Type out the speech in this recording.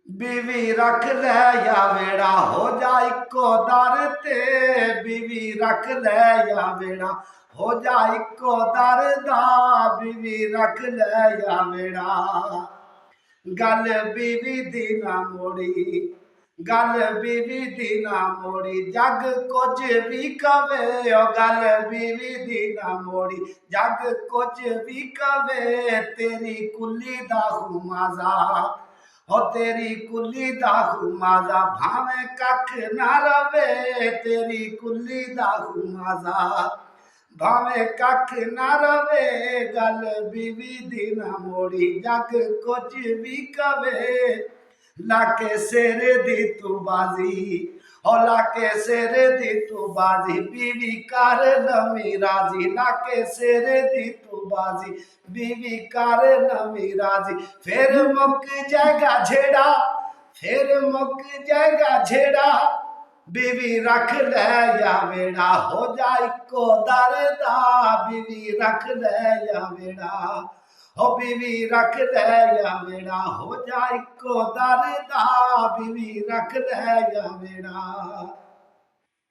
बीवी रख ले या वेड़ा हो जा इको दर ते, बीवी रख ले या वेड़ा हो जा इको दर दा, बीवी रख ले या वेड़ा। गल बीवी दी ना मोड़ी, गल बीवी दी ना मोड़ी, जग कुछ भी कवे, ओ गल बीवी दी ना मोड़ी, जग कुछ भी कवे, तेरी कुली दा खुमाजा, हो तेरी कुली दा खुमाजा, भावे कख ना रवे, तेरी कुली दा खुमाजा, भावे कख ना रवे, गल बीवी दी ना मोड़ी, जग कुछ भी कवे, लाके सेरे दी तू बाजी, ओ लाके सेरे दी तू बाजी, बीवी कर नवी राजी, लाके सेरे दी तू बाजी, बीवी कर नवी राजी। फिर मुक जाएगा झेड़ा, फिर मुक जाएगा झेड़ा, बीवी रख ले या वेड़ा हो जा इको दर दा, बीवी रख ले या वेड़ा, हो बीवी रख ले या वेड़ा हो जा इको दर दा, बीवी रख ले या वेड़ा।